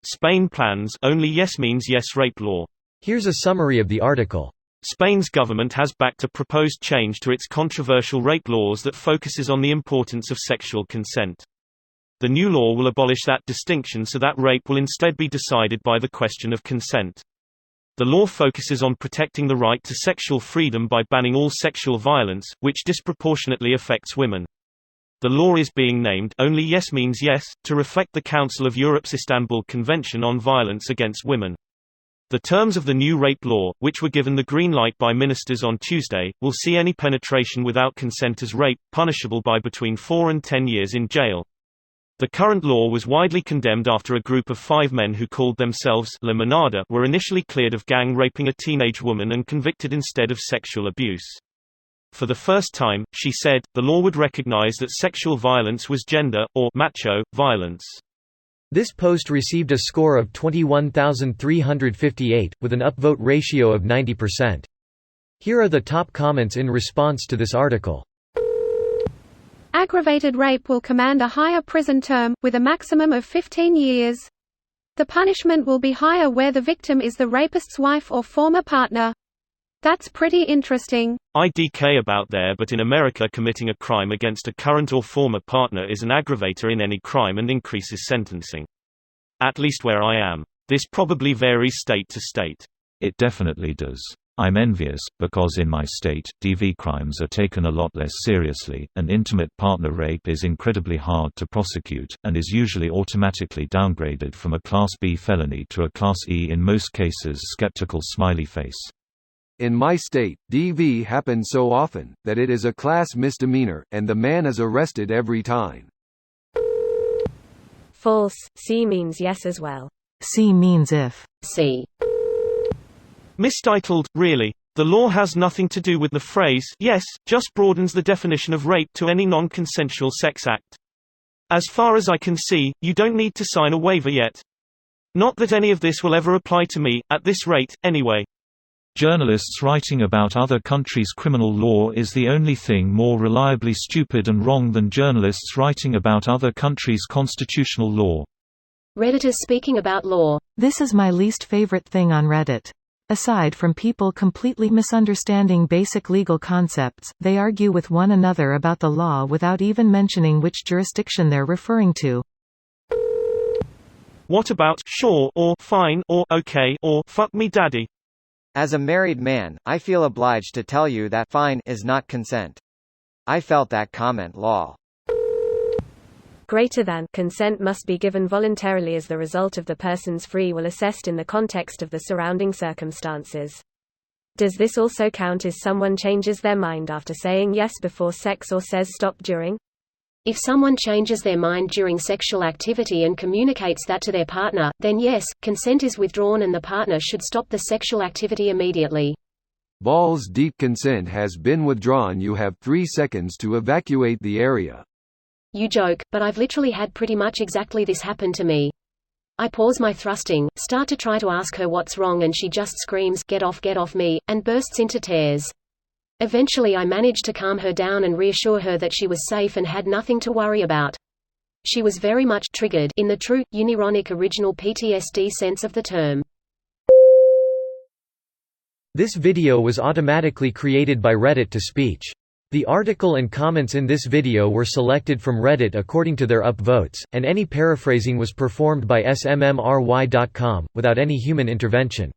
Spain plans only yes means yes rape law. Here's a summary of the article. Spain's government has backed a proposed change to its controversial rape laws that focuses on the importance of sexual consent. The new law will abolish that distinction so that rape will instead be decided by the question of consent. The law focuses on protecting the right to sexual freedom by banning all sexual violence, which disproportionately affects women. The law is being named Only Yes Means Yes, to reflect the Council of Europe's Istanbul Convention on Violence Against Women. The terms of the new rape law, which were given the green light by ministers on Tuesday, will see any penetration without consent as rape, punishable by between 4 and 10 years in jail. The current law was widely condemned after a group of 5 men who called themselves La Manada were initially cleared of gang raping a teenage woman and convicted instead of sexual abuse. For the first time, she said, the law would recognize that sexual violence was gender, or macho, violence. This post received a score of 21,358, with an upvote ratio of 90%. Here are the top comments in response to this article. Aggravated rape will command a higher prison term, with a maximum of 15 years. The punishment will be higher where the victim is the rapist's wife or former partner. That's pretty interesting. IDK about there, but in America committing a crime against a current or former partner is an aggravator in any crime and increases sentencing. At least where I am. This probably varies state to state. It definitely does. I'm envious, because in my state, DV crimes are taken a lot less seriously, and intimate partner rape is incredibly hard to prosecute, and is usually automatically downgraded from a Class B felony to a Class E in most cases. Skeptical smiley face. In my state, DV happens so often, that it is a class misdemeanor, and the man is arrested every time. False. C means yes as well. C means if. C. Mistitled, really. The law has nothing to do with the phrase yes, just broadens the definition of rape to any non-consensual sex act. As far as I can see, you don't need to sign a waiver yet. Not that any of this will ever apply to me, at this rate, anyway. Journalists writing about other countries' criminal law is the only thing more reliably stupid and wrong than journalists writing about other countries' constitutional law. Redditors speaking about law. This is my least favorite thing on Reddit. Aside from people completely misunderstanding basic legal concepts, they argue with one another about the law without even mentioning which jurisdiction they're referring to. What about sure or fine or okay or fuck me daddy? As a married man, I feel obliged to tell you that fine is not consent. I felt that comment lol. Greater than consent must be given voluntarily as the result of the person's free will assessed in the context of the surrounding circumstances. Does this also count if someone changes their mind after saying yes before sex or says stop during? If someone changes their mind during sexual activity and communicates that to their partner, then yes, consent is withdrawn and the partner should stop the sexual activity immediately. Balls deep. Consent has been withdrawn. You have 3 seconds to evacuate the area. You joke, but I've literally had pretty much exactly this happen to me. I pause my thrusting, start to try to ask her what's wrong, and she just screams, get off me, and bursts into tears. Eventually I managed to calm her down and reassure her that she was safe and had nothing to worry about. She was very much triggered in the true, unironic original PTSD sense of the term. This video was automatically created by Reddit to speech. The article and comments in this video were selected from Reddit according to their upvotes, and any paraphrasing was performed by smmry.com, without any human intervention.